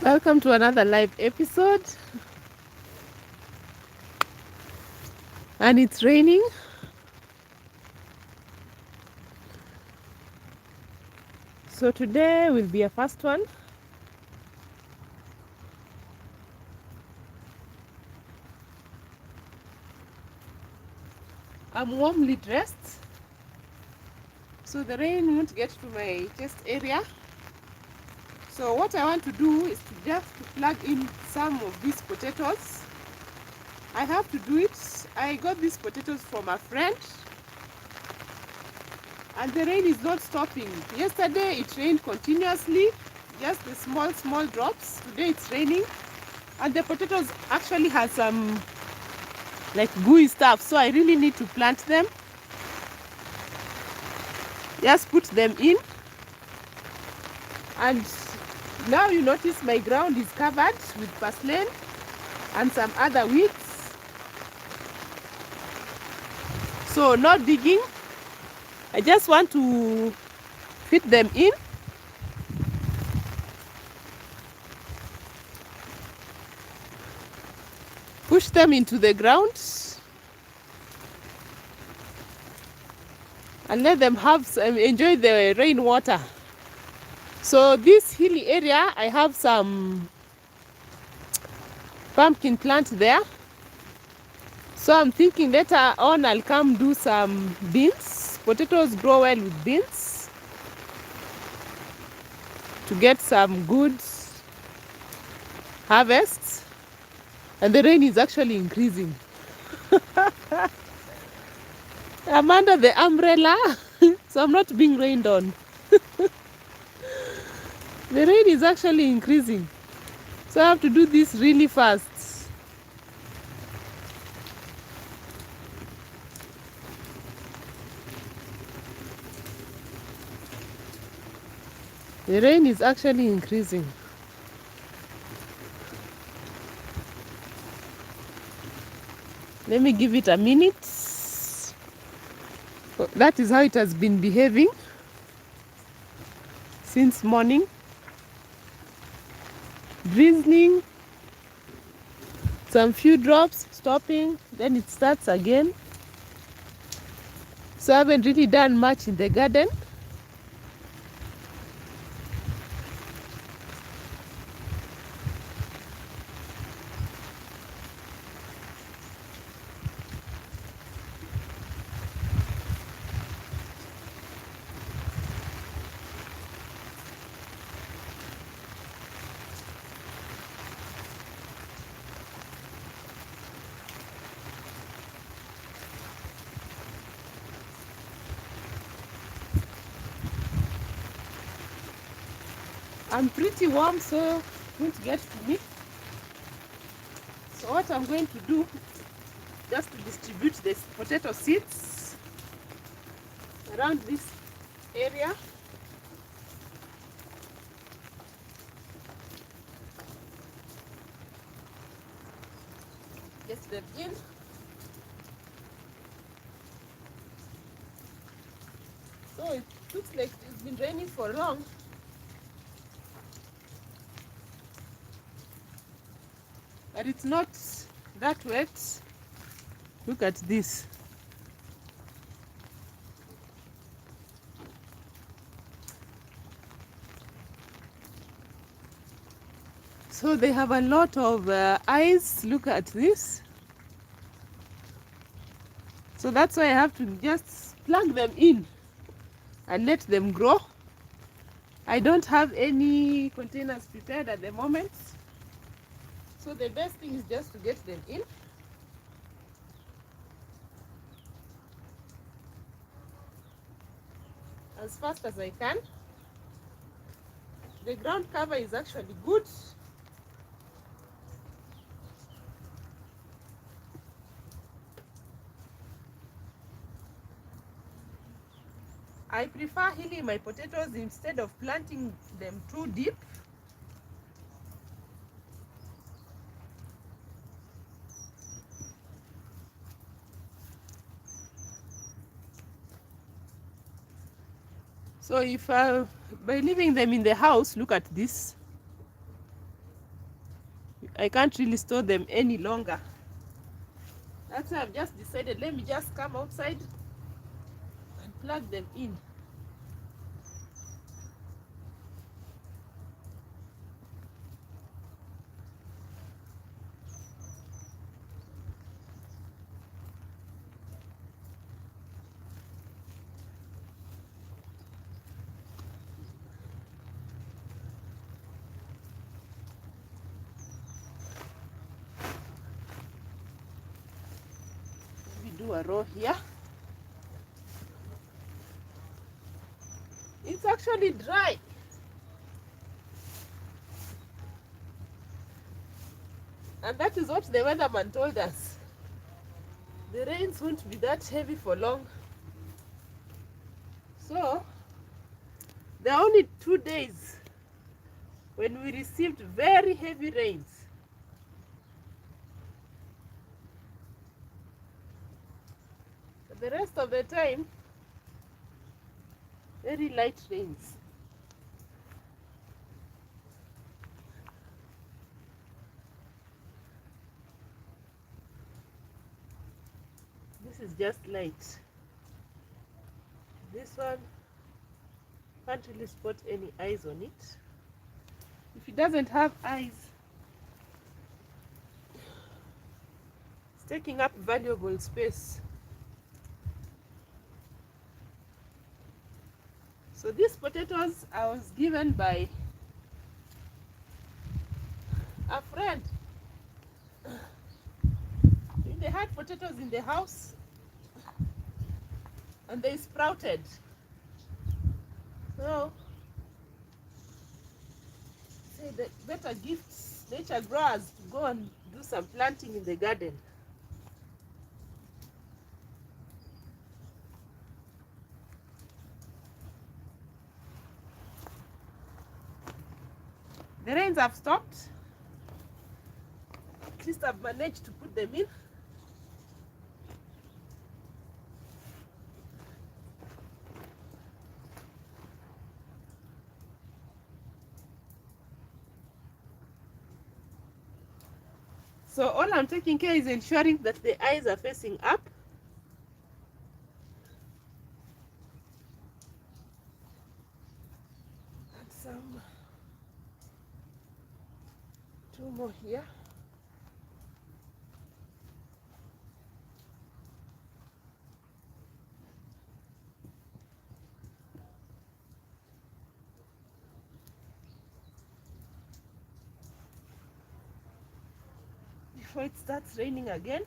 Welcome to another live episode, and it's raining. So today will be a first one. I'm warmly dressed, so the rain won't get to my chest area. So what I want to do is to just plug in some of these potatoes. I have to do it. I got these potatoes from a friend, and the rain is not stopping. Yesterday it rained continuously, just the small drops. Today it's raining, and the potatoes actually has some like gooey stuff, so I really need to plant them. Just put them in, and now you notice my ground is covered with parsley and some other weeds. So not digging, I just want to fit them in. Push them into the ground and let them have enjoy the rainwater. So this hilly area, I have some pumpkin plant there. So I'm thinking later on I'll come do some beans. Potatoes grow well with beans to get some good harvests. And the rain is actually increasing. I'm under the umbrella, so I'm not being rained on. The rain is actually increasing, so I have to do this really fast. The rain is actually increasing. Let me give it a minute. That is how it has been behaving since morning. Drizzling, some few drops, stopping, then it starts again. So I haven't really done much in the garden. I'm pretty warm, so it won't get to me. So what I'm going to do, just to distribute the potato seeds around this area. Get them in. So it looks like it's been raining for long. But it's not that wet. Look at this. So they have a lot of eyes. Look at this. So that's why I have to just plug them in and let them grow. I don't have any containers prepared at the moment. So the best thing is just to get them in. As fast as I can. The ground cover is actually good. I prefer hilling my potatoes instead of planting them too deep. So if by leaving them in the house, look at this. I can't really store them any longer. That's why I've just decided, let me just come outside and plug them in. Do a row here. It's actually dry. And that is what the weatherman told us. The rains won't be that heavy for long. So, there are only 2 days when we received very heavy rains. The rest of the time, very light rains. This is just light. This one, can't really spot any eyes on it. If it doesn't have eyes, it's taking up valuable space. So these potatoes I was given by a friend. They had potatoes in the house and they sprouted. So say the better gifts nature growers to go and do some planting in the garden. The rains have stopped. At least I've managed to put them in. So all I'm taking care is ensuring that the eyes are facing up. And some 2 more here. Before it starts raining again.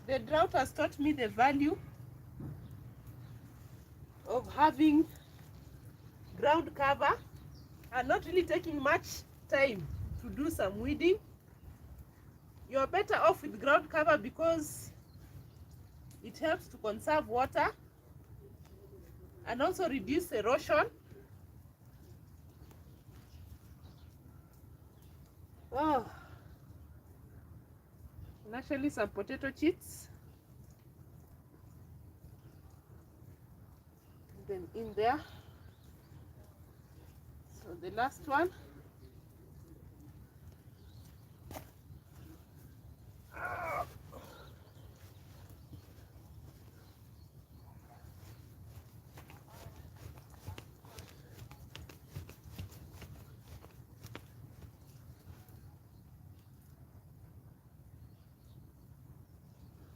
The drought has taught me the value of having ground cover and not really taking much time to do some weeding. You're better off with ground cover because it helps to conserve water and also reduce erosion. Oh, and actually some potato chips. Then in there. So the last one.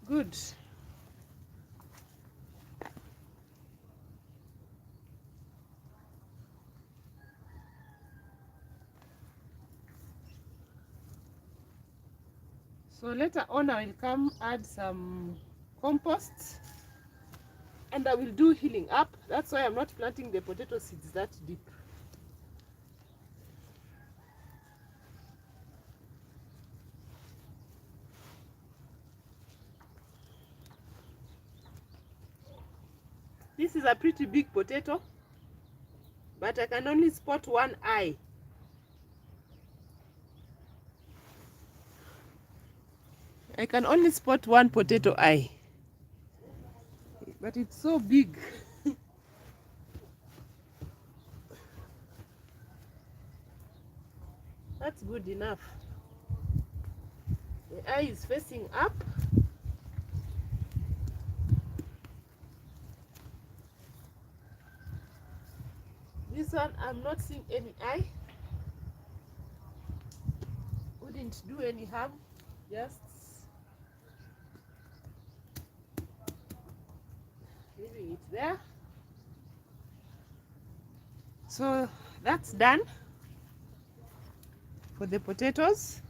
Good. So later on I will come add some compost and I will do healing up. That's why I'm not planting the potato seeds that deep. This is a pretty big potato, but I can only spot one eye. I can only spot one potato eye, but it's so big. That's good enough. The eye is facing up. This one, I'm not seeing any eye. Wouldn't do any harm. Just leaving it there. So that's done for the potatoes.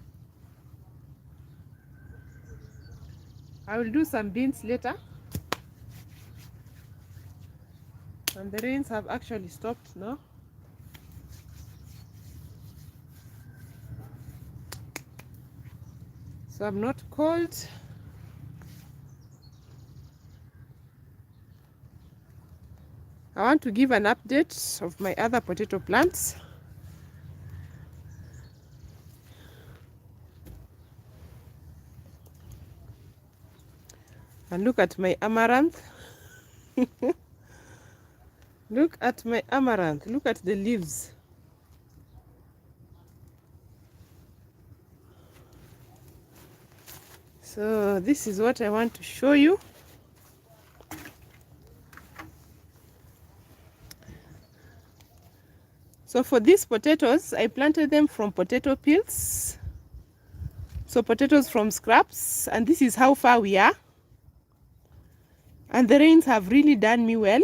I will do some beans later. And the rains have actually stopped now. So I'm not cold. I want to give an update of my other potato plants. And look at my amaranth. Look at my amaranth. Look at the leaves. So this is what I want to show you. So for these potatoes, I planted them from potato peels. So potatoes from scraps, and this is how far we are. And the rains have really done me well.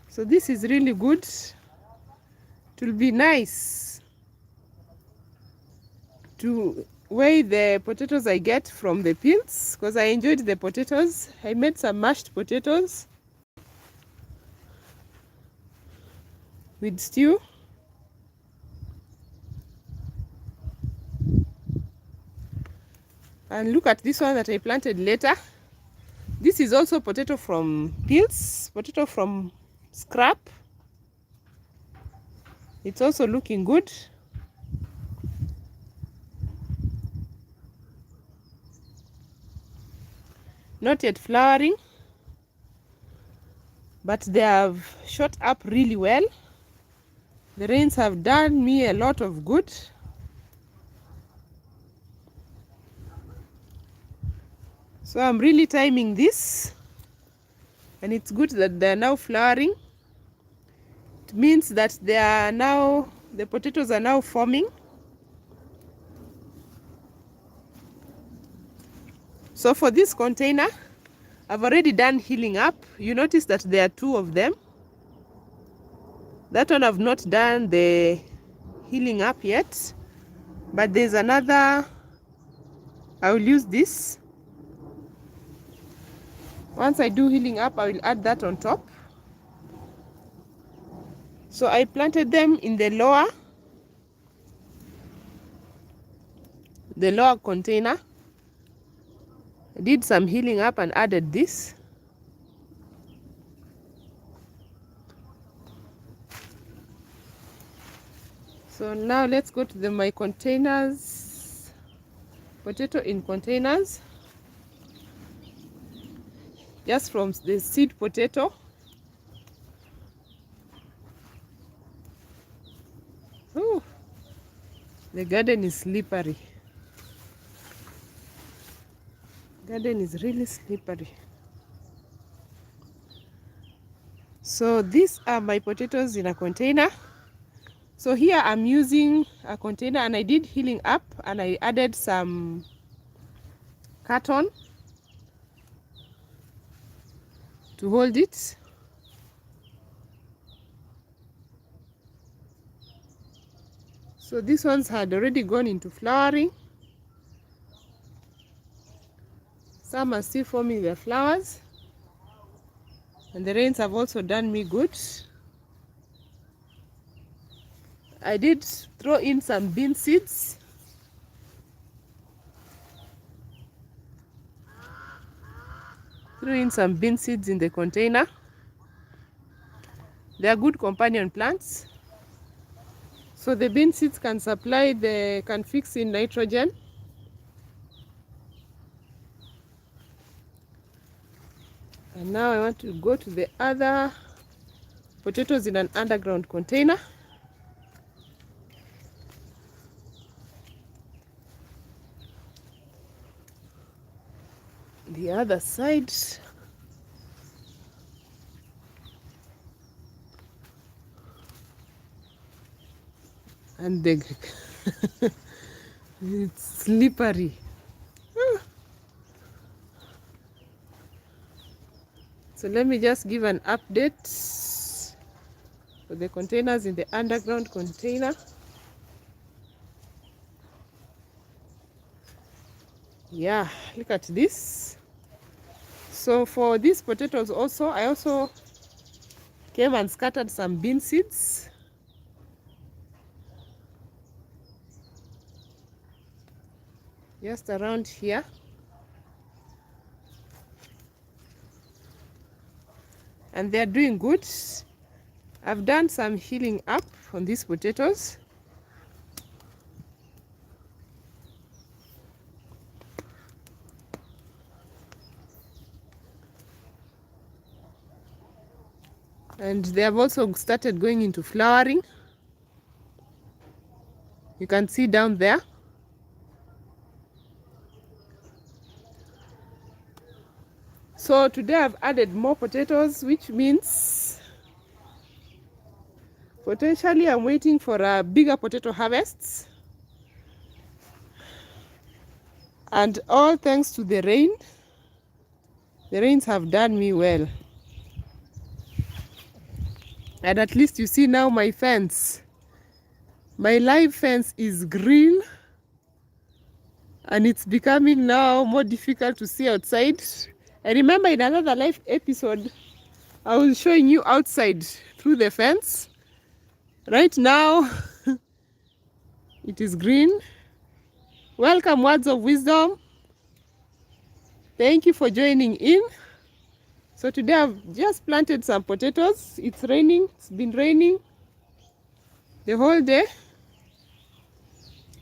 So this is really good. It will be nice to weigh the potatoes I get from the peels, because I enjoyed the potatoes. I made some mashed potatoes with stew. And look at this one that I planted later. This is also potato from peels, potato from scrap. It's also looking good. Not yet flowering, but they have shot up really well. The rains have done me a lot of good. So I'm really timing this, and it's good that they're now flowering. It means that the potatoes are now forming. So for this container, I've already done healing up. You notice that there are two of them. That one I've not done the healing up yet, but there's another. I will use this. Once I do healing up, I will add that on top. So I planted them in the lower container. I did some healing up and added this. So now let's go to my containers. Potato in containers. Just from the seed potato. Oh, the garden is slippery. Garden is really slippery. So these are my potatoes in a container. So here I'm using a container, and I did healing up, and I added some carton to hold it. So these ones had already gone into flowering. Some are still forming their flowers, and the rains have also done me good. I did throw in some bean seeds. Threw in some bean seeds in the container. They are good companion plants. So the bean seeds can fix in nitrogen. And now I want to go to the other potatoes in an underground container. The other side. And it's slippery. So let me just give an update for the containers in the underground container. Yeah, look at this. So for these potatoes also, I also came and scattered some bean seeds. Just around here. And they're doing good. I've done some healing up on these potatoes. And they have also started going into flowering. You can see down there. So today I've added more potatoes, which means potentially I'm waiting for a bigger potato harvest. And all thanks to the rain. The rains have done me well. And at least you see now my fence. My live fence is green. And it's becoming now more difficult to see outside. I remember in another live episode, I was showing you outside through the fence. Right now, it is green. Welcome, Words of Wisdom. Thank you for joining in. So today I've just planted some potatoes. It's raining. It's been raining the whole day.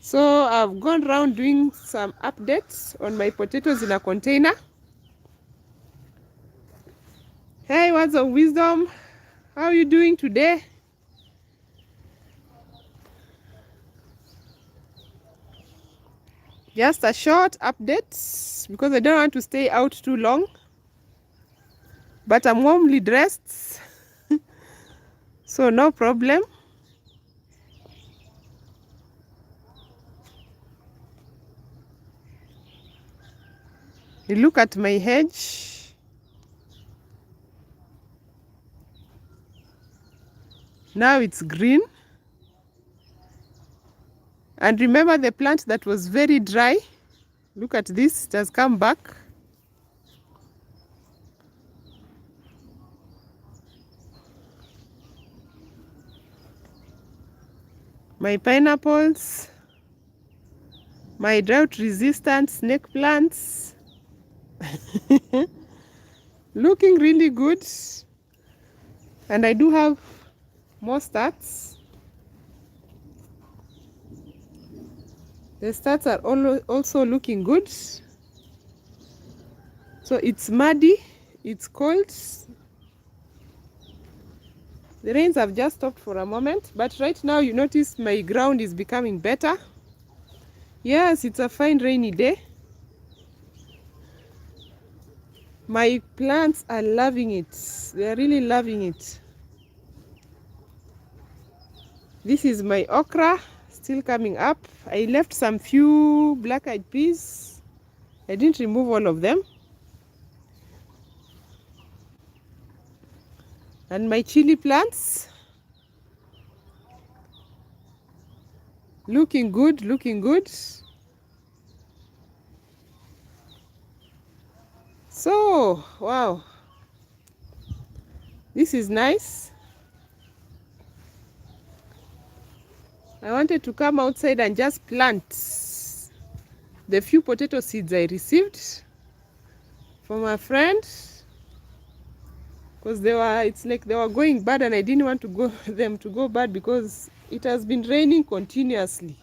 So I've gone around doing some updates on my potatoes in a container. Hey, Words of Wisdom. How are you doing today? Just a short update because I don't want to stay out too long. But I'm warmly dressed, so no problem. You look at my hedge. Now it's green. And remember the plant that was very dry? Look at this, it has come back. My pineapples, my drought resistant snake plants. Looking really good. And I do have more stats. The stats are also looking good. So it's muddy, it's cold. The rains have just stopped for a moment, but right now you notice my ground is becoming better. Yes, it's a fine rainy day. My plants are loving it. They are really loving it. This is my okra, still coming up. I left some few black-eyed peas. I didn't remove all of them. And my chili plants, looking good, looking good. So, wow, this is nice. I wanted to come outside and just plant the few potato seeds I received from a friend, because it's like they were going bad and I didn't want them to go bad because it has been raining continuously.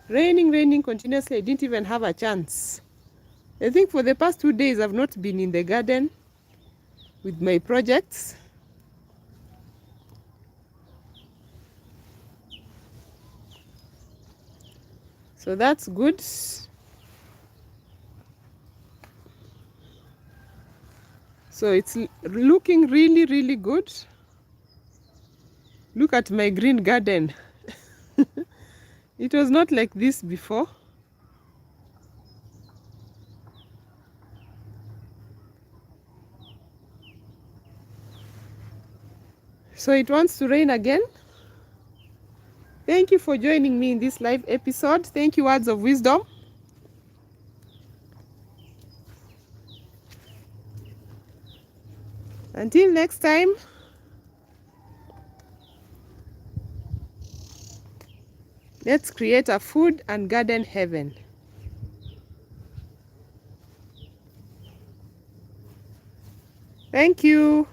Raining continuously. I didn't even have a chance. I think for the past 2 days I've not been in the garden with my projects. So that's good. So it's looking really good. Look at my green garden. It was not like this before. So it wants to rain again. Thank you for joining me in this live episode. Thank you, Words of Wisdom. Until next time. Let's create a food and garden heaven. Thank you.